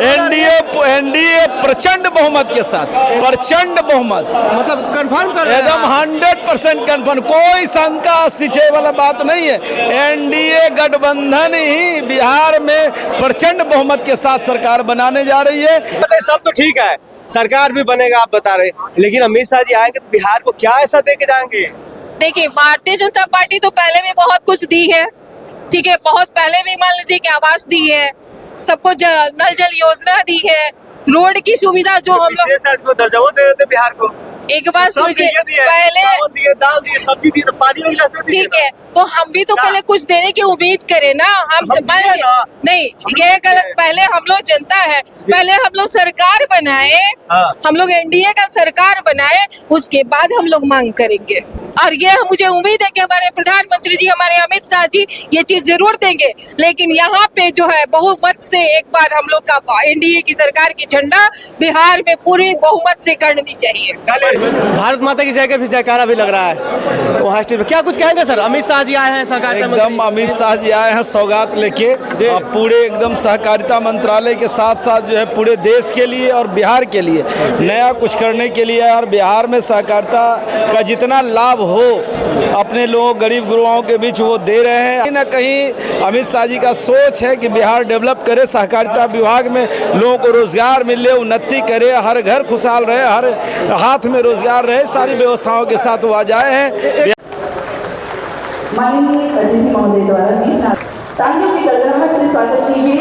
NDA प्रचंड बहुमत के साथ, प्रचंड बहुमत, मतलब कंफर्म कर एकदम 100% कंफर्म, कोई शंका सिंचाई वाला बात नहीं है। एनडीए गठबंधन ही बिहार में प्रचंड बहुमत के साथ सरकार बनाने जा रही है। सब तो ठीक है, सरकार भी बनेगा आप बता रहे, लेकिन अमित शाह जी आएंगे तो बिहार को क्या ऐसा दे के जाएंगे? देखिए, भारतीय जनता पार्टी तो पहले भी बहुत कुछ दी है, ठीक है, बहुत पहले भी मान लीजिए कि आवास दी है, सबको नल जल योजना दी है, रोड की सुविधा जो हम लोग दर्जाओं दे देते बिहार को। एक बात समझिए, पहले दाल दिए, सब्जी दी, पानी नहीं लाते, ठीक है, तो हम भी तो पहले कुछ देने की उम्मीद करें ना। हम नहीं, ये गलत, पहले हम लोग जनता है, पहले हम लोग सरकार बनाए, हम लोग एनडीए का सरकार बनाए, उसके बाद हम लोग मांग करेंगे। और ये मुझे उम्मीद है कि हमारे प्रधानमंत्री जी, हमारे अमित शाह जी ये चीज जरूर देंगे। लेकिन यहाँ पे जो है बहुमत से एक बार हम लोग का एनडीए की सरकार की झंडा बिहार में पूरी बहुमत से गड़नी चाहिए। भारत माता की जय का भी जयकारा भी लग रहा है वहाँ स्टेज पे। क्या कुछ कहेंगे सर? अमित शाह जी आए हैं सहकारिता एकदम अमित शाह जी आए हैं सौगात लेके, और पूरे एकदम सहकारिता मंत्रालय के साथ साथ जो है पूरे देश के लिए और बिहार के लिए नया कुछ करने के लिए, और बिहार में सहकारिता का जितना लाभ हो अपने लोगों गरीब गुरुओं के बीच वो दे रहे हैं। कहीं ना कहीं अमित शाह जी का सोच है कि बिहार डेवलप करे, सहकारिता विभाग में लोगों को रोजगार मिले, उन्नति करे, हर घर खुशहाल रहे, हर हाथ में रोजगार रहे, सारी व्यवस्थाओं के साथ वो आज आए हैं। माननीय अतिथि महोदय द्वारा भी तालियों की गड़गड़ाहट से स्वागत कीजिए।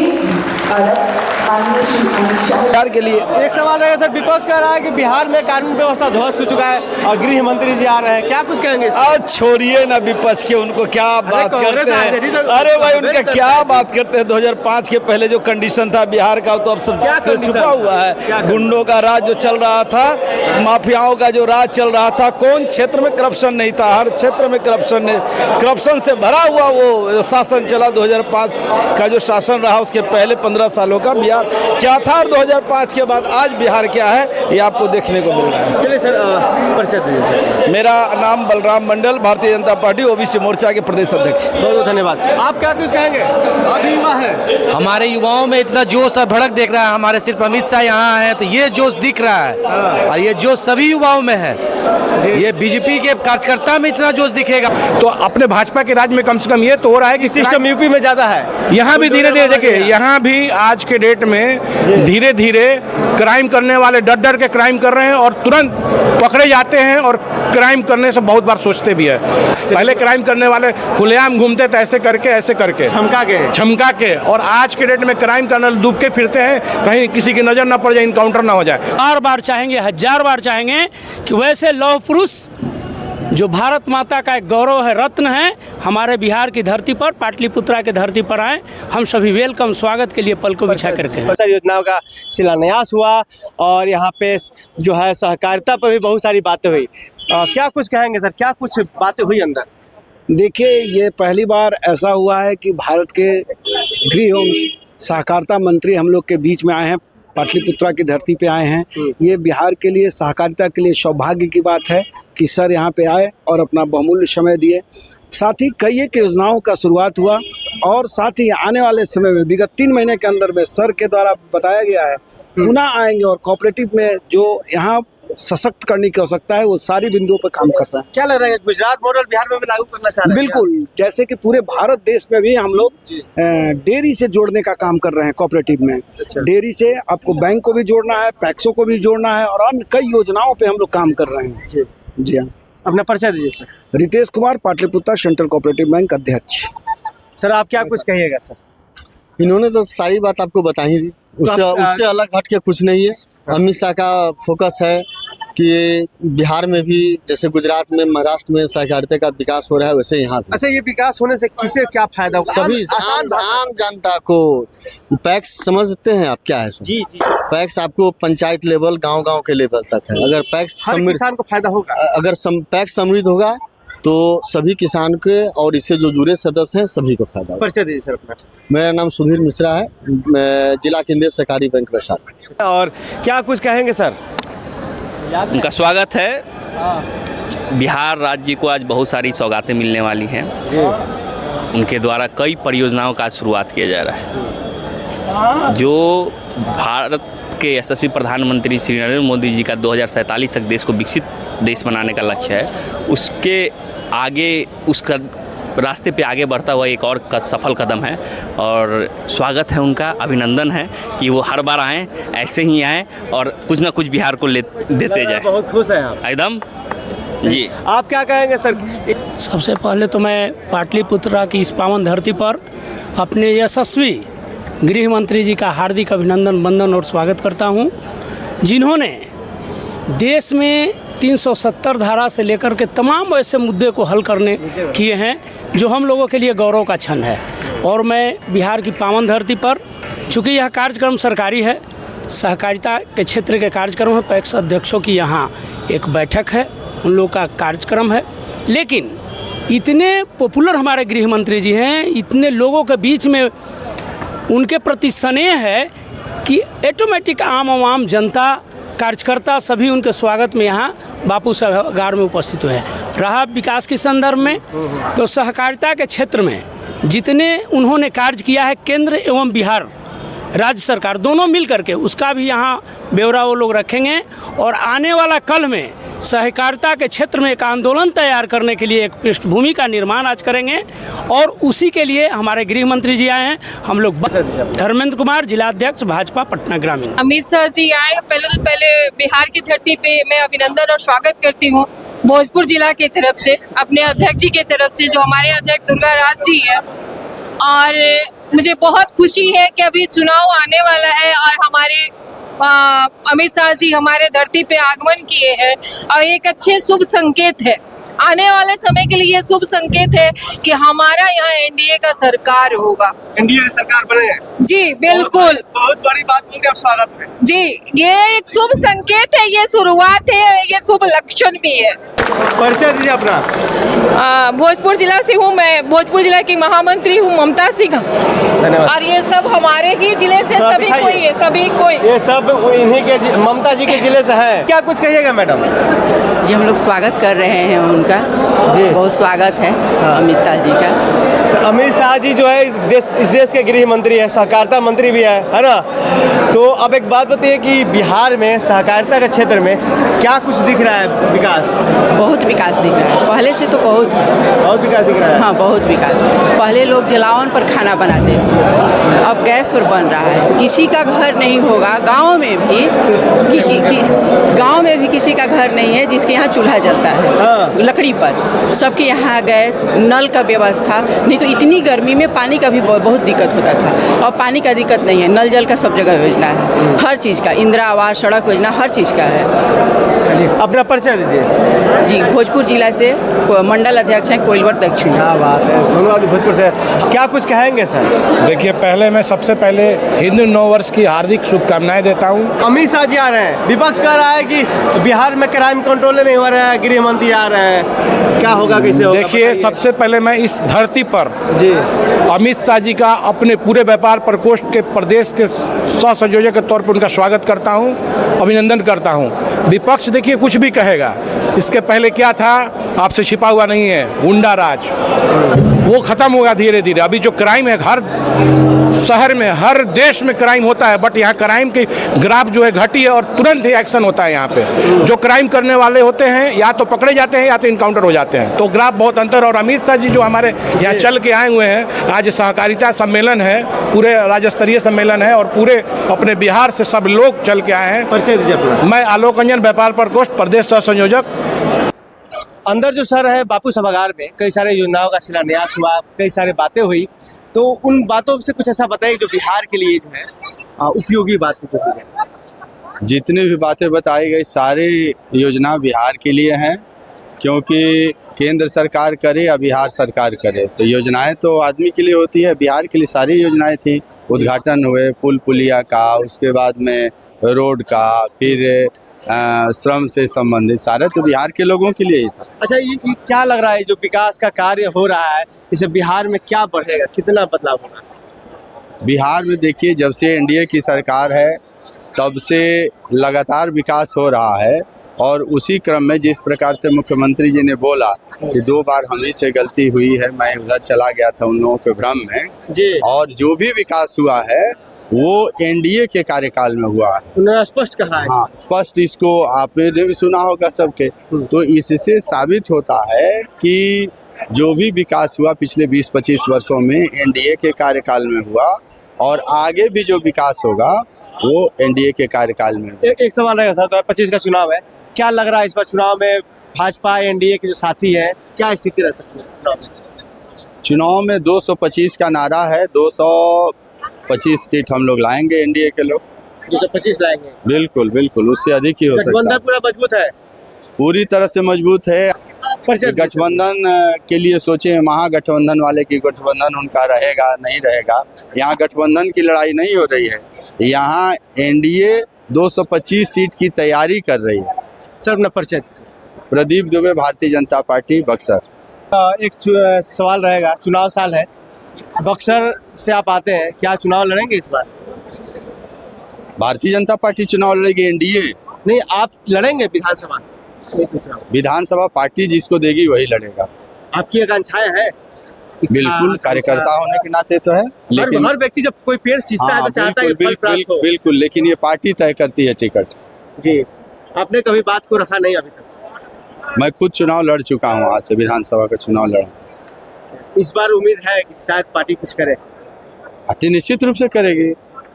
बिहार के लिए एक सवाल है सर, विपक्ष कह रहा है कि बिहार में कानून व्यवस्था ध्वस्त हो चुका है और गृह मंत्री जी आ रहे हैं, क्या कुछ कहेंगे? आज छोड़िए ना विपक्ष के, उनको क्या बात करते हैं, अरे भाई उनका क्या बात करते हैं। 2005 के पहले जो कंडीशन था बिहार का, तो अब सब से छुपा हुआ है। गुंडों का राज जो चल रहा था, माफियाओं का जो राज चल रहा था, कौन क्षेत्र में करप्शन नहीं था? हर क्षेत्र में करप्शन से भरा हुआ वो शासन चला। 2005 का जो शासन रहा उसके पहले 15 सालों का बिहार क्या था, और 2005 के बाद आज बिहार क्या है, ये आपको देखने को मिल रहा है। चलिए सर, परिचय दीजिए सर। मेरा नाम बलराम मंडल, भारतीय जनता पार्टी ओबीसी मोर्चा के प्रदेश अध्यक्ष। बहुत बहुत धन्यवाद। आप क्या कुछ कहेंगे? आप युवा है, हमारे युवाओं में इतना जोश और भड़क देख रहा है। हमारे सिर्फ अमित शाह यहाँ आए हैं तो ये जोश दिख रहा है, और ये जोश सभी युवाओं में है। ये बीजेपी के कार्यकर्ता में इतना जोश दिखेगा तो अपने भाजपा के राज्य में कम से कम ये तो हो रहा है कि सिस्टम यूपी में ज्यादा है। यहाँ भी धीरे धीरे देखिए, यहाँ भी आज के डेट में धीरे धीरे क्राइम करने वाले डर डर के क्राइम कर रहे हैं और तुरंत पकड़े जाते हैं, और क्राइम करने से बहुत बार सोचते भी है। पहले क्राइम करने वाले खुलेआम घूमते थे ऐसे करके छमका के, और आज के डेट में क्राइम करने डूब के फिरते हैं, कहीं किसी की नजर ना पड़ जाए, इनकाउंटर ना हो जाए। बार बार चाहेंगे, हजार बार चाहेंगे कि वैसे लौह पुरुष जो भारत माता का एक गौरव है, रत्न है, हमारे बिहार की धरती पर, पाटलिपुत्रा की धरती पर आए। हम सभी वेलकम, स्वागत के लिए पल को बिछा करके हैं। सर, योजनाओं का शिलान्यास हुआ और यहाँ पे जो है सहकारिता पर भी बहुत सारी बातें हुई। क्या कुछ कहेंगे सर, क्या कुछ बातें हुई अंदर? देखिए, ये पहली बार ऐसा हुआ है कि भारत के गृह एवं सहकारिता मंत्री हम लोग के बीच में आए हैं, पाटलिपुत्रा की धरती पे आए हैं। ये बिहार के लिए, सहकारिता के लिए सौभाग्य की बात है कि सर यहाँ पे आए और अपना बहुमूल्य समय दिए। साथ ही कई एक योजनाओं का शुरुआत हुआ, और साथ ही आने वाले समय में विगत 3 महीने के अंदर में सर के द्वारा बताया गया है पुनः आएंगे, और कोऑपरेटिव में जो यहाँ सशक्त करने की आवश्यकता है वो सारी बिंदुओं पर काम करता है। क्या लग रहा है, गुजरात मॉडल बिहार में भी लागू करना चाह रहे हैं? बिल्कुल, जैसे कि पूरे भारत देश में भी हम लोग डेयरी से जोड़ने का काम कर रहे हैं कोऑपरेटिव में। डेयरी से आपको बैंक को भी जोड़ना है, पैक्सों को भी जोड़ना है, और अन्य कई योजनाओं पे हम लोग काम कर रहे हैं। जी हाँ। अपना परिचय दीजिए sir. Ritesh Kumar, Pataliputra central cooperative bank अध्यक्ष। सर, आप क्या कुछ कहिएगा? सर, इन्होंने तो सारी बात आपको बता ही दी, उससे अलग हट के कुछ नहीं है। अमित शाह का फोकस है कि बिहार में भी जैसे गुजरात में, महाराष्ट्र में सहकारिता का विकास हो रहा है, वैसे यहाँ भी। अच्छा, ये विकास होने से किसे क्या फायदा होगा? सभी आम जनता को। पैक्स समझते हैं आप क्या है? जी। पैक्स आपको पंचायत लेवल, गांव के लेवल तक है। अगर पैक्स किसान को फायदा होगा, अगर पैक्स समृद्ध होगा तो सभी किसान के और इससे जो जुड़े सदस्य हैं सभी को फायदा होगा। परिचय दीजिए सर अपना। मेरा नाम सुधीर मिश्रा है, मैं जिला केंद्रीय सहकारी बैंक वैशाली। और क्या कुछ कहेंगे सर? उनका स्वागत है। बिहार राज्य को आज बहुत सारी सौगातें मिलने वाली हैं। उनके द्वारा कई परियोजनाओं का शुरुआत किया जा रहा है। जो भारत के यशस्वी प्रधानमंत्री श्री नरेंद्र मोदी जी का 2047 तक देश को विकसित देश बनाने का लक्ष्य है, उसके आगे उसका रास्ते पे आगे बढ़ता हुआ एक और सफल कदम है। और स्वागत है उनका, अभिनंदन है कि वो हर बार आएँ, ऐसे ही आएँ और कुछ ना कुछ बिहार को देते जाए। बहुत खुश हैं आप एकदम जी। आप क्या कहेंगे सर? सबसे पहले तो मैं पाटलिपुत्रा की इस पावन धरती पर अपने यशस्वी गृह मंत्री जी का हार्दिक अभिनंदन, वंदन और स्वागत करता हूं, जिन्होंने देश में 370 धारा से लेकर के तमाम ऐसे मुद्दे को हल करने किए हैं जो हम लोगों के लिए गौरव का क्षण है। और मैं बिहार की पावन धरती पर, चूँकि यह कार्यक्रम सरकारी है, सहकारिता के क्षेत्र के कार्यक्रम है, पैक्स अध्यक्षों की यहाँ एक बैठक है, उन लोगों का कार्यक्रम है, लेकिन इतने पॉपुलर हमारे गृह मंत्री जी हैं, इतने लोगों के बीच में उनके प्रति स्नेह है कि ऑटोमेटिक आम जनता, कार्यकर्ता सभी उनके स्वागत में यहाँ बापू सभागार में उपस्थित हुए हैं। रहा विकास के संदर्भ में, तो सहकारिता के क्षेत्र में जितने उन्होंने कार्य किया है, केंद्र एवं बिहार राज्य सरकार दोनों मिल करके, उसका भी यहाँ ब्यौरा वो लोग रखेंगे। और आने वाला कल में सहकारिता के क्षेत्र में एक आंदोलन तैयार करने के लिए एक पृष्ठभूमि का निर्माण आज करेंगे, और उसी के लिए हमारे गृह मंत्री जी आए हैं। हम लोग धर्मेंद्र कुमार, जिलाध्यक्ष भाजपा पटना ग्रामीण। अमित शाह जी आए। पहले बिहार की धरती पे मैं अभिनंदन और स्वागत करती हूँ भोजपुर जिला की तरफ से, अपने अध्यक्ष जी की तरफ से, जो हमारे अध्यक्ष दुर्गा राज जी है। और मुझे बहुत खुशी है कि अभी चुनाव आने वाला है और हमारे अमित शाह जी हमारे धरती पे आगमन किए हैं, और एक अच्छे शुभ संकेत है आने वाले समय के लिए। शुभ संकेत है कि हमारा यहाँ एनडीए का सरकार होगा। एनडीए की सरकार बने जी बिल्कुल, बहुत बड़ी बात बोल के आप स्वागत में जी। ये एक शुभ संकेत है, ये शुरुआत है, ये शुभ लक्षण भी है। परिचय दीजिए अपना। भोजपुर जिला से हूँ मैं, भोजपुर जिला की महामंत्री हूँ ममता सिंह। और ये सब हमारे ही जिले से सभी कोई है, सभी कोई, ये सब इन्हीं के, ममता जी के जिले से है। क्या कुछ कहिएगा मैडम? जी हम लोग स्वागत कर रहे हैं उनका जी, बहुत स्वागत है अमित शाह जी का। अमित शाह जी जो है इस देश के गृह मंत्री है, सहकारिता मंत्री भी है ना। तो अब एक बात बताइए कि बिहार में सहकारिता के क्षेत्र में क्या कुछ दिख रहा है विकास? बहुत विकास दिख रहा है, पहले से तो बहुत विकास दिख रहा है। हाँ बहुत विकास। पहले लोग जलावन पर खाना बनाते थे, अब गैस पर बन रहा है। किसी का घर नहीं होगा गाँव में भी, गाँव में भी किसी का घर नहीं है जिसके यहाँ चूल्हा जलता है लकड़ी पर। सबके यहाँ गैस, नल का व्यवस्था, नहीं तो इतनी गर्मी में पानी का भी बहुत दिक्कत होता था। अब पानी का दिक्कत नहीं है, नल जल का सब जगह योजना है, हर चीज़ का, इंदिरा आवास, सड़क योजना, हर चीज़ का है। अपना परिचय दीजिए। जी भोजपुर जिला से मंडल अध्यक्ष हैं कोइलवर दक्षिण। क्या बात है, धन्यवाद। भोजपुर से क्या कुछ कहेंगे सर? देखिए, पहले मैं सबसे पहले हिंदू नव वर्ष की हार्दिक शुभकामनाएं देता हूं। अमित शाह जी आ रहे हैं, विपक्ष कह रहा है कि बिहार में क्राइम कंट्रोल नहीं हो रहा है, गृह मंत्री आ रहे हैं, क्या होगा, कैसे होगा? देखिए, सबसे पहले मैं इस धरती पर जी अमित शाह जी का अपने पूरे व्यापार प्रकोष्ठ के प्रदेश के सह संयोजक के तौर पर उनका स्वागत करता हूं, अभिनंदन करता हूं। विपक्ष देखिए कुछ भी कहेगा, इसके पहले क्या था आपसे छिपा हुआ नहीं है, गुंडा राज, वो खत्म होगा धीरे धीरे। अभी जो क्राइम है, हर शहर में, हर देश में क्राइम होता है, बट यहाँ क्राइम की ग्राफ जो है घटी है और तुरंत ही एक्शन होता है। यहाँ पे जो क्राइम करने वाले होते हैं या तो पकड़े जाते हैं या तो इनकाउंटर हो जाते हैं, तो ग्राफ बहुत अंतर। और अमित शाह जी जो हमारे यहाँ चल के आए हुए हैं, आज सहकारिता सम्मेलन है, पूरे राज्य स्तरीय सम्मेलन है और पूरे अपने बिहार से सब लोग चल के आए हैं। परिचय दीजिए अपना। मैं आलोक रंजन, व्यापार प्रकोष्ठ, प्रदेश सह संयोजक। अंदर जो सर है बापू सभागार में कई सारे योजनाओं का शिलान्यास हुआ, कई सारी बातें हुई, तो उन बातों से कुछ ऐसा बताइए जो बिहार के लिए जो है उपयोगी बात है। जितनी भी बातें बताई गई सारी योजना बिहार के लिए हैं, क्योंकि केंद्र सरकार करे या बिहार सरकार करे, तो योजनाएं तो आदमी के लिए होती है, बिहार के लिए सारी योजनाएं थी। उद्घाटन हुए पुल पुलिया का, उसके बाद में रोड का, फिर श्रम से संबंधित, सारे तो बिहार के लोगों के लिए ही था। अच्छा, ये क्या लग रहा है जो विकास का कार्य हो रहा है, इसे बिहार में क्या बढ़ेगा, कितना बदलाव होगा? बिहार में देखिए, जब से एनडीए की सरकार है तब से लगातार विकास हो रहा है, और उसी क्रम में जिस प्रकार से मुख्यमंत्री जी ने बोला कि 2 बार हम ही से गलती हुई है, मैं उधर चला गया था उन लोगों के भ्रम में जी, और जो भी विकास हुआ है वो एनडीए के कार्यकाल में हुआ है। उन्होंने स्पष्ट कहा है। हाँ, स्पष्ट, इसको आपने भी सुना होगा सबके। तो इससे साबित होता है कि जो भी विकास हुआ पिछले 20-25 वर्षों में एनडीए के कार्यकाल में हुआ, और आगे भी जो विकास होगा वो एनडीए के कार्यकाल में। एक सवाल रहेगा सर, 2025 का चुनाव है, क्या लग रहा है इस बार चुनाव में भाजपा एनडीए के जो साथी है क्या स्थिति रह सकती है चुनाव में? 225 का नारा है, 225 सीट हम लोग लाएंगे, एनडीए के लोग 225 लाएंगे। बिल्कुल बिल्कुल, उससे अधिक ही हो सकता है। गठबंधन पूरा मजबूत है, पूरी तरह से मजबूत है। गठबंधन के लिए सोचे महागठबंधन वाले की गठबंधन उनका रहेगा नहीं रहेगा, यहाँ गठबंधन की लड़ाई नहीं हो रही है। यहाँ एनडीए 225 सीट की तैयारी कर रही है। सर अपना परिचय। प्रदीप दुबे, भारतीय जनता पार्टी, बक्सर। एक सवाल रहेगा, चुनाव साल है, बक्सर से आप आते हैं, क्या चुनाव लड़ेंगे इस बार? भारतीय जनता पार्टी चुनाव लड़ेगी, एनडीए नहीं, आप लड़ेंगे विधानसभा? विधानसभा पार्टी जिसको देगी वही लड़ेगा। आपकी आकांक्षाएं है? बिल्कुल, कार्यकर्ता होने के नाते तो है, लेकिन हर व्यक्ति जब कोई पेड़ सींचता है तो चाहता है कि फल प्राप्त हो। बिल्कुल, लेकिन ये पार्टी तय करती है टिकट। जी, आपने कभी बात को रखा नहीं अभी तक? मैं खुद चुनाव लड़ चुका हूँ, वहाँ से विधानसभा का चुनाव लड़ा। इस बार उम्मीद है कि शायद पार्टी कुछ करे? पार्टी निश्चित रूप से करेगी,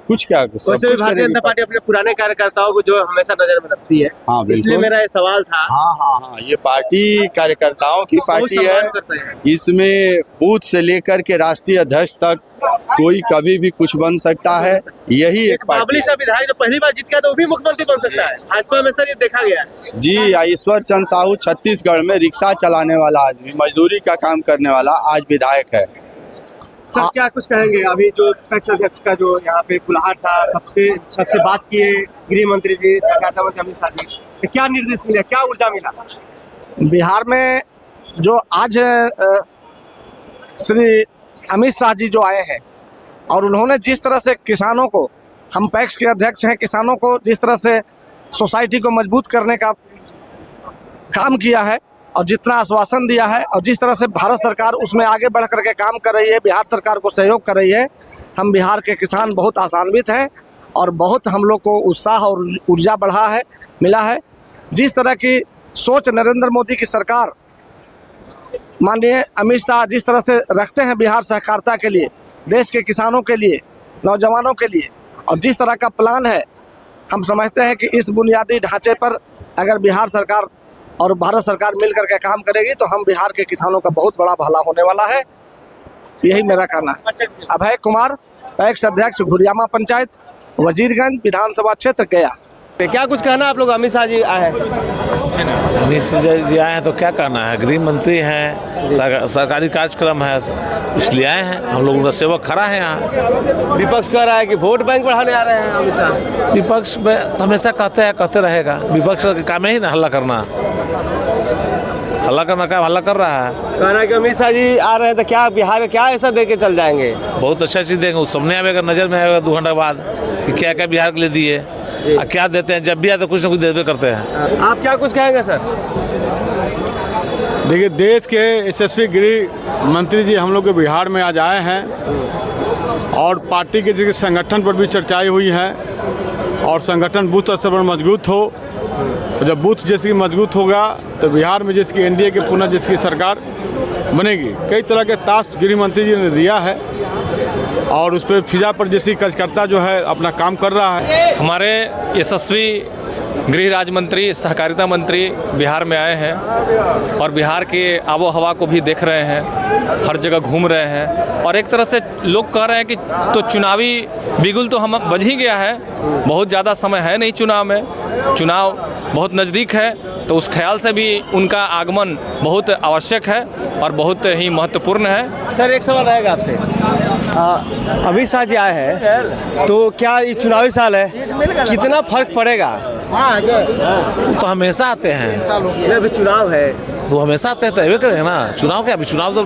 कुछ क्या वैसे भी भारतीय जनता पार्टी अपने पुराने कार्यकर्ताओं को जो हमेशा नजर में रखती है। हाँ बिल्कुल, इसलिए मेरा ये सवाल था। हाँ, ये पार्टी कार्यकर्ताओं की पार्टी है। इसमें बूथ से लेकर के राष्ट्रीय अध्यक्ष तक कोई कभी भी कुछ बन सकता है। यही एक बाबली सा विधायक जो पहली बार जीत गया तो वो भी मुख्यमंत्री बन सकता है भाजपा में, सर ये देखा गया है। जी, ईश्वर चंद साहू छत्तीसगढ़ में रिक्शा चलाने वाला आदमी, मजदूरी का काम करने वाला, आज विधायक है। सर क्या कुछ कहेंगे? अभी जो पैक्स अध्यक्ष का जो यहाँ पे बुलाहट था, सबसे बात किए गृह मंत्री जी, सहकारिता मंत्री अमित शाह जी, तो क्या निर्देश मिला, क्या ऊर्जा मिला? बिहार में जो आज श्री अमित शाह जी जो आए हैं और उन्होंने जिस तरह से किसानों को, हम पैक्स के अध्यक्ष हैं, किसानों को जिस तरह से सोसाइटी को मजबूत करने का काम किया है और जितना आश्वासन दिया है और जिस तरह से भारत सरकार उसमें आगे बढ़ करके काम कर रही है, बिहार सरकार को सहयोग कर रही है, हम बिहार के किसान बहुत आशान्वित हैं और बहुत हम लोग को उत्साह और ऊर्जा मिला है। जिस तरह की सोच नरेंद्र मोदी की सरकार, माननीय अमित शाह जिस तरह से रखते हैं बिहार सहकारिता के लिए, देश के किसानों के लिए, नौजवानों के लिए, और जिस तरह का प्लान है, हम समझते हैं कि इस बुनियादी ढांचे पर अगर बिहार सरकार और भारत सरकार मिल करके काम करेगी तो हम बिहार के किसानों का बहुत बड़ा भला होने वाला है। यही मेरा कहना है। अभय कुमार, पैक्स अध्यक्ष, घुरियामा पंचायत, वजीरगंज विधानसभा क्षेत्र, गया। क्या कुछ कहना आप लोग? अमित शाह जी आए हैं। अमित शाह जी आए हैं तो क्या कहना है, गृह मंत्री हैं, सरकारी कार्यक्रम है इसलिए आए हैं, हम लोग उनका सेवक खड़ा है यहाँ। विपक्ष कह रहा है कि वोट बैंक बढ़ाने आ रहे हैं अमित शाह। विपक्ष में हमेशा कहते रहेगा, विपक्ष का काम ही ना हल्ला करना, हल्ला करना, क्या हल्ला कर रहा है। कह रहा है कि अमित शाह जी आ रहे हैं तो क्या बिहार का क्या ऐसा दे के चल जाएंगे? बहुत अच्छा चीज़ देंगे, सामने आएगा, नज़र में आएगा 2 घंटे बाद कि क्या क्या बिहार के लिए दिए, क्या देते हैं। जब भी आते कुछ ना कुछ देते करते हैं। आप क्या कुछ कहेंगे सर? देखिए, देश के यशस्वी गृह मंत्री जी हम लोग के बिहार में आज आए हैं और पार्टी के जिस संगठन पर भी चर्चाएं हुई हैं और संगठन बूथ स्तर पर मजबूत हो, तो जब बूथ जैसी मजबूत होगा तो बिहार में जिसकी एनडीए के पुनः जिसकी सरकार बनेगी। कई तरह के टास्क गृह मंत्री जी ने दिया है और उस पर फिजा पर जैसी कार्यकर्ता जो है अपना काम कर रहा है। हमारे यशस्वी गृह राज्य मंत्री, सहकारिता मंत्री बिहार में आए हैं और बिहार के आबो हवा को भी देख रहे हैं, हर जगह घूम रहे हैं और एक तरह से लोग कह रहे हैं कि तो चुनावी बिगुल तो हम बज ही गया है, बहुत ज़्यादा समय है नहीं चुनाव में, चुनाव बहुत नज़दीक है, तो उस ख्याल से भी उनका आगमन बहुत आवश्यक है और बहुत ही महत्वपूर्ण है। सर एक सवाल रहेगा आपसे, अमित शाह जी आए हैं तो क्या ये चुनावी साल है, कितना फर्क पड़ेगा? तो हमेशा आते हैं, अभी चुनाव है तो हमेशा तय करेंगे ना। चुनाव क्या, अभी चुनाव तो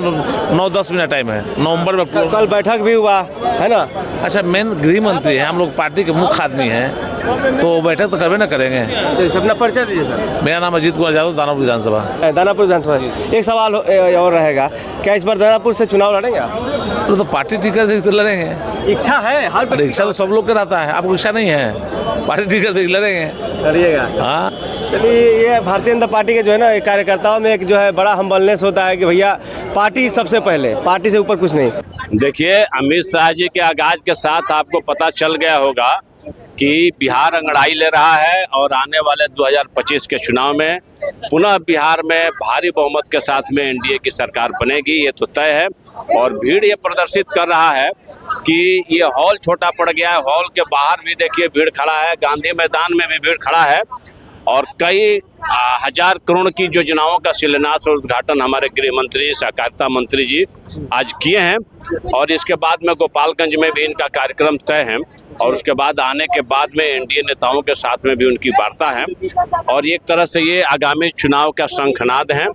9-10 महीना टाइम है, नवंबर में। कल बैठक भी हुआ है ना। अच्छा, मेन गृह मंत्री है, हम लोग पार्टी के मुख्य आदमी हैं, तो बैठक तो करवे ना करेंगे। अपना परिचय दीजिए सर। मेरा नाम अजीत कुमार यादव, दानापुर विधानसभा। दानापुर विधानसभा। एक सवाल और रहेगा, क्या इस बार दानापुर से चुनाव लड़ेंगे आप? तो पार्टी टिकट देख तो लड़ेंगे। इच्छा है हर इच्छा तो सब लोग का रहता है, आपको इच्छा नहीं है? पार्टी टिकट देख लड़ेंगे। लड़िएगा। हाँ, चलिए, ये भारतीय जनता पार्टी के जो है ना कार्यकर्ताओं में एक जो है बड़ा हम्बलनेस होता है कि भैया पार्टी सबसे पहले, पार्टी से ऊपर कुछ नहीं। देखिए, अमित शाह जी के आगाज के साथ आपको पता चल गया होगा कि बिहार अंगड़ाई ले रहा है और आने वाले 2025 के चुनाव में पुनः बिहार में भारी बहुमत के साथ में एनडीए की सरकार बनेगी, ये तो तय है। और भीड़ ये प्रदर्शित कर रहा है कि ये हॉल छोटा पड़ गया है, हॉल के बाहर भी देखिए भीड़ खड़ा है, गांधी मैदान में भी भीड़ खड़ा है और कई हजार करोड़ की योजनाओं का शिलान्यास और उद्घाटन हमारे गृह मंत्री, सहकारिता मंत्री जी आज किए हैं। और इसके बाद में गोपालगंज में भी इनका कार्यक्रम तय है और उसके बाद आने के बाद में एनडीए नेताओं के साथ में भी उनकी वार्ता है। और एक तरह से ये आगामी चुनाव का शंखनाद है।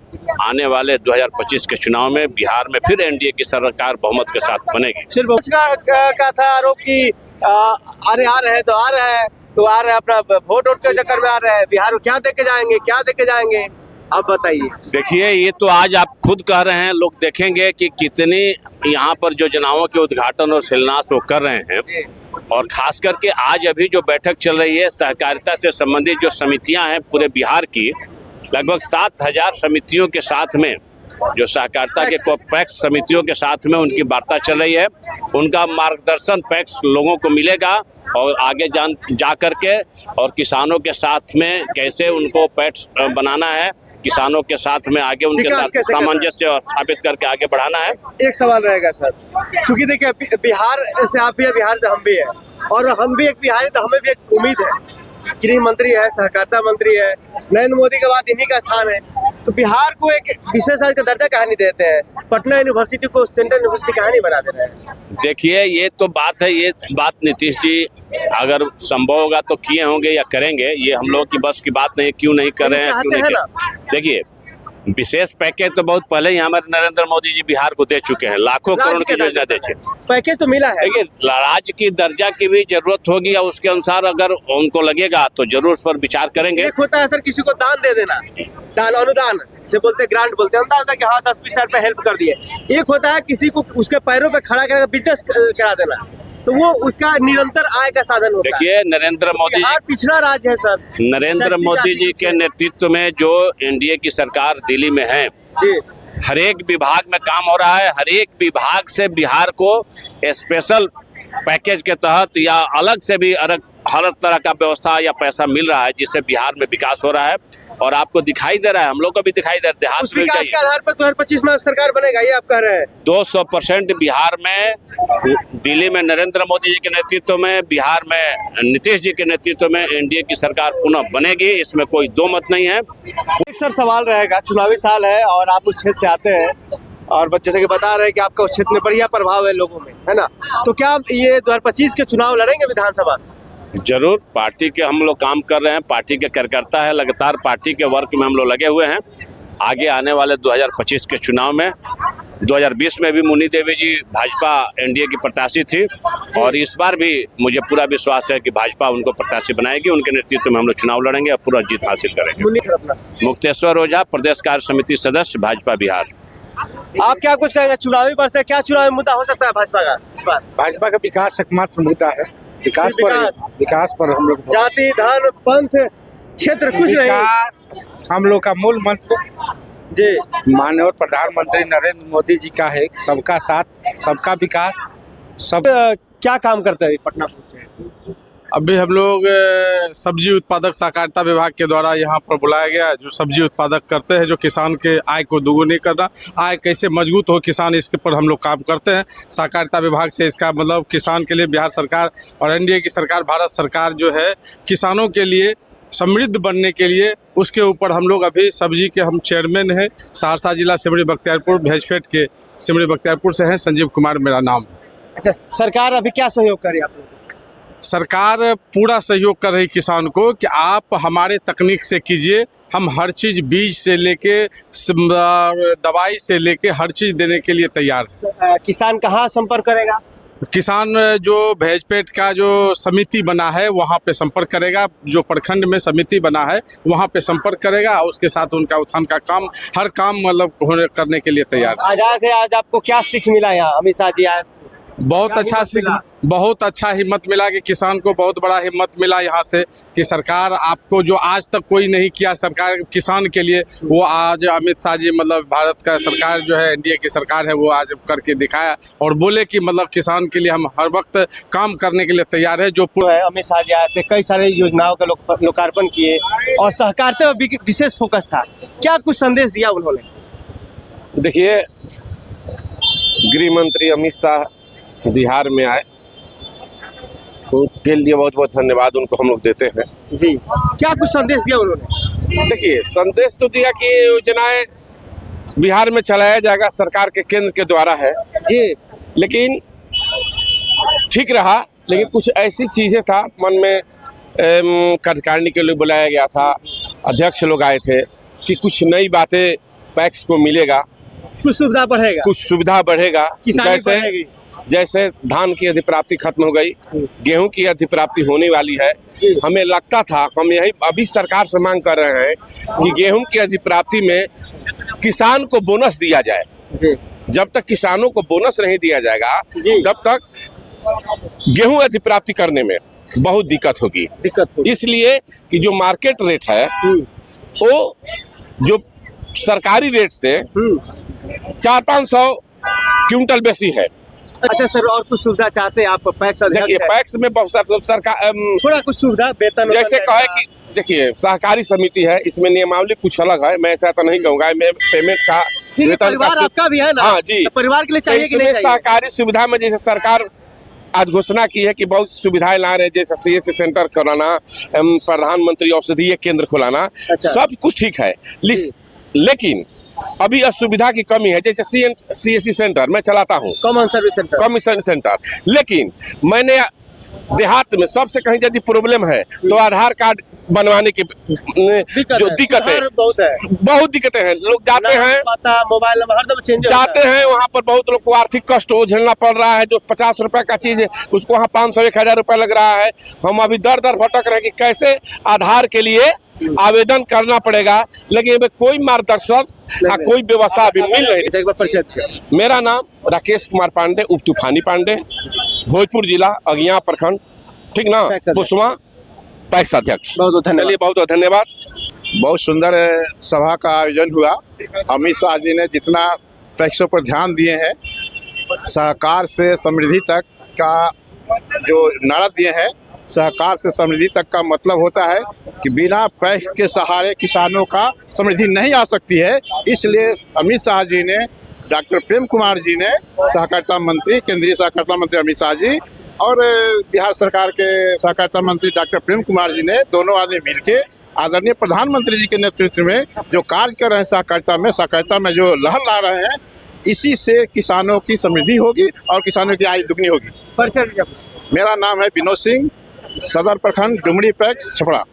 आने वाले 2025 के चुनाव में बिहार में फिर एनडीए की सरकार बहुमत के साथ बनेगी। सिर्फ का था आरोप की अरे आ रहे तो आ रहे हैं, तो आ रहे हैं अपना वोट के चक्कर में आ रहे हैं, बिहार को क्या देके जाएंगे, क्या देके जाएंगे, आप बताइए। देखिए, ये तो आज आप खुद कह रहे हैं, लोग देखेंगे कि कितनी यहाँ पर योजनाओं के उद्घाटन और शिलान्यास वो कर रहे हैं। और खास करके आज अभी जो बैठक चल रही है सहकारिता से संबंधित जो समितियां हैं पूरे बिहार की, लगभग 7000 समितियों के साथ में जो सहकारिता के पैक्स समितियों के साथ में उनकी वार्ता चल रही है। उनका मार्गदर्शन पैक्स लोगों को मिलेगा और आगे जा करके और किसानों के साथ में कैसे उनको पैक्स बनाना है, किसानों के साथ में आगे उनके साथ सामंजस्य स्थापित करके आगे बढ़ाना है। एक सवाल रहेगा सर, क्योंकि देखिए बिहार से आप भी है, बिहार से हम भी है, और हम भी एक बिहारी, तो हमें भी एक उम्मीद है। गृह मंत्री है, सहकारिता मंत्री है, नरेंद्र मोदी के बाद इन्हीं का स्थान है, तो बिहार को एक विशेष राज्य का दर्जा कहाँ नहीं देते हैं? पटना यूनिवर्सिटी को सेंट्रल यूनिवर्सिटी कहाँ नहीं बना दे रहे हैं? देखिए, ये तो बात है, ये बात नीतीश जी अगर संभव होगा तो किए होंगे या करेंगे, ये हम लोग की बस की बात नहीं, क्यों नहीं कर रहे हैं, क्यों नहीं। देखिए, विशेष पैकेज तो बहुत पहले ही हमारे नरेंद्र मोदी जी बिहार को दे चुके हैं, लाखों करोड़ की योजना दे चुके हैं, पैकेज तो मिला है। देखिए, राज्य की दर्जा की भी जरूरत होगी और उसके अनुसार अगर उनको लगेगा तो जरूर उस पर विचार करेंगे। एक होता है सर किसी को दान दे देना, दान अनुदान से बोलते, ग्रांट बोलते हैं, अंदाजा कि हाँ 10-20 हजार रुपए हेल्प कर दिए। एक होता है किसी को उसके पैरों पे खड़ा करके बिजनेस करा देना, तो वो उसका निरंतर आय का साधन होता है। देखिए, नरेंद्र मोदी जी पिछड़ा राज्य है सर। नरेंद्र मोदी जी के नेतृत्व में जो एनडीए की सरकार दिल्ली में है जी, हर एक विभाग में काम हो रहा है। हर एक विभाग से बिहार को स्पेशल पैकेज के तहत या अलग से भी हर तरह का व्यवस्था या पैसा मिल रहा है, जिससे बिहार में विकास हो रहा है। और आपको दिखाई दे रहा है, हम लोग को भी दिखाई दे रहा है, देहात में विकास के आधार पर 2025 में सरकार बनेगा, ये आप कह रहे हैं? 200% बिहार में, दिल्ली में नरेंद्र मोदी जी के नेतृत्व में, बिहार में नीतीश जी के नेतृत्व में एनडीए की सरकार पुनः बनेगी, इसमें कोई दो मत नहीं है। एक सर सवाल रहेगा, चुनावी साल है और आप उस क्षेत्र से आते हैं और जैसे कि बता रहे हैं कि आपका उस क्षेत्र में बढ़िया प्रभाव है लोगों में, है ना, तो क्या ये 2025 के चुनाव लड़ेंगे विधानसभा? जरूर, पार्टी के हम लोग काम कर रहे हैं, पार्टी के कार्यकर्ता है, लगातार पार्टी के वर्क में हम लोग लगे हुए हैं। आगे आने वाले 2025 के चुनाव में 2020 में भी मुन्नी देवी जी भाजपा एनडीए की प्रत्याशी थी और इस बार भी मुझे पूरा विश्वास है कि भाजपा उनको प्रत्याशी बनाएगी। उनके नेतृत्व में हम लोग चुनाव लड़ेंगे और पूरा जीत हासिल करेंगे। मुक्तेश्वर ओझा, प्रदेश कार्य समिति सदस्य, भाजपा बिहार। आप क्या कुछ कहेंगे चुनावी वर्ष से, क्या चुनावी मुद्दा हो सकता है भाजपा का इस बार? भाजपा का विकास एकमात्र मुद्दा है, विकास पर हम लोग, जाति धर्म पंथ क्षेत्र कुछ नहीं, हम लोग का मूल मंत्र जी माननीय प्रधानमंत्री नरेंद्र मोदी जी का है, सबका साथ सबका विकास। सब क्या काम करते हैं पटना? अभी हम लोग सब्जी उत्पादक सहकारिता विभाग के द्वारा यहाँ पर बुलाया गया है, जो सब्जी उत्पादक करते हैं, जो किसान के आय को दोगुनी करना, आय कैसे मजबूत हो किसान, इसके पर हम लोग काम करते हैं। सहकारिता विभाग से इसका मतलब किसान के लिए बिहार सरकार और एनडीए की सरकार, भारत सरकार जो है किसानों के लिए समृद्ध बनने के लिए, उसके ऊपर हम लोग अभी सब्जी के हम चेयरमैन हैं। सहरसा जिला सिमरी बख्तियारपुर भेजफेट के सिमरी बख्तियारपुर से हैं, संजीव कुमार मेरा नाम है। अच्छा, सरकार अभी क्या सहयोग करे आप लोग? सरकार पूरा सहयोग कर रही किसान को कि आप हमारे तकनीक से कीजिए, हम हर चीज़ बीज से लेके दवाई से लेके हर चीज़ देने के लिए तैयार हैं। किसान कहाँ संपर्क करेगा? किसान जो भैजपेट का जो समिति बना है वहाँ पे संपर्क करेगा, जो प्रखंड में समिति बना है वहाँ पे संपर्क करेगा, उसके साथ उनका उत्थान का काम, हर काम मतलब करने के लिए तैयार है। आजाद है, आज आपको क्या सीख मिला यहाँ अमित शाह जी आए? बहुत अच्छा सीख, बहुत अच्छा हिम्मत मिला कि किसान को बहुत बड़ा हिम्मत मिला यहाँ से कि सरकार आपको जो आज तक कोई नहीं किया सरकार किसान के लिए, वो आज अमित शाह जी मतलब भारत का सरकार जो है एनडीए की सरकार है वो आज करके दिखाया और बोले कि मतलब किसान के लिए हम हर वक्त काम करने के लिए तैयार है। जो अमित शाह जी आए थे, कई सारे योजनाओं का लोकार्पण किए और सहकारिता पर विशेष फोकस था, क्या कुछ संदेश दिया उन्होंने? देखिए, गृह मंत्री अमित शाह बिहार में आए, उनके लिए बहुत बहुत धन्यवाद उनको हम लोग देते हैं जी। क्या कुछ संदेश दिया उन्होंने? देखिए, संदेश तो दिया कि ये योजनाएं बिहार में चलाया जाएगा, सरकार के केंद्र के द्वारा है जी, लेकिन ठीक रहा, लेकिन कुछ ऐसी चीज़ें था मन में, कार्यकारिणी के लिए बुलाया गया था, अध्यक्ष लोग आए थे कि कुछ नई बातें पैक्स को मिलेगा, कुछ सुविधा बढ़ेगा, कुछ सुविधा बढ़ेगा, जैसे धान की अधिप्राप्ति खत्म हो गई, गेहूं की अधिप्राप्ति होने वाली है। हमें लगता था, हम यही अभी सरकार से मांग कर रहे हैं कि गेहूं की अधिप्राप्ति में किसान को बोनस दिया जाए। जब तक किसानों को बोनस नहीं दिया जाएगा तब तक गेहूं अधिप्राप्ति करने में बहुत दिक्कत होगी। इसलिए कि जो मार्केट रेट है वो जो सरकारी रेट से 400-500 क्विंटल बेसी है। अच्छा सर, और कुछ सुविधा चाहते हैं आप? पैक्स देखिए, पैक्स में बहुत सरकार थोड़ा कुछ सुविधा, वेतन जैसे कहे कि देखिए सहकारी समिति है, इसमें नियमावली कुछ अलग है, मैं ऐसा तो नहीं कहूँगा, मैं पेमेंट का वेतन का आपका भी है ना? हाँ जी, परिवार के लिए चाहिए कि नहीं चाहिए? सहकारी सुविधा में जैसे सरकार आज घोषणा की है कि बहुत सुविधाएं ला रहे हैं, जैसे सीएससी सेंटर खोलाना, प्रधानमंत्री औषधीय केंद्र खोलाना, सब कुछ ठीक है, लेकिन अभी असुविधा की कमी है। जैसे सीएससी सेंटर मैं चलाता हूँ, कॉमन सर्विस सेंटर, लेकिन मैंने देहात में सबसे कहीं यदि प्रॉब्लम है तो आधार कार्ड बनवाने की जो दिक्कत है, बहुत दिक्कतें हैं। लोग जाते हैं, मोबाइल नंबर हरदम चेंज जाते हैं, वहाँ पर बहुत लोग को आर्थिक कष्ट झेलना पड़ रहा है। जो 50 रुपए का चीज है उसको वहाँ 500-1000 रुपये लग रहा है। हम अभी दर भटक रहे हैं कि कैसे आधार के लिए आवेदन करना पड़ेगा, लेकिन कोई मार्गदर्शक कोई व्यवस्था अभी मिल रही। मेरा नाम राकेश कुमार पांडे, उप तूफानी पांडे, भोजपुर जिला, अगिया प्रखंड, ठीक ना, कुसुमा पैक्स अध्यक्ष। चलिए, बहुत बहुत धन्यवाद। बहुत सुंदर सभा का आयोजन हुआ। अमित शाह जी ने जितना पैक्सों पर ध्यान दिए हैं, सहकार से समृद्धि तक का जो नारा दिए हैं, सहकार से समृद्धि तक का मतलब होता है कि बिना पैक्स के सहारे किसानों का समृद्धि नहीं आ सकती है। इसलिए अमित शाह जी ने, डॉक्टर प्रेम कुमार जी ने, सहकारिता मंत्री, केंद्रीय सहकारिता मंत्री अमित शाह जी और बिहार सरकार के सहकारिता मंत्री डॉक्टर प्रेम कुमार जी ने, दोनों आदमी मिलके आदरणीय प्रधानमंत्री जी के नेतृत्व में जो कार्य कर रहे हैं सहकारिता में जो लहर ला रहे हैं, इसी से किसानों की समृद्धि होगी और किसानों की आय दुगनी होगी। मेरा नाम है विनोद सिंह, सदर प्रखंड, डुमरी पैक्स, छपरा।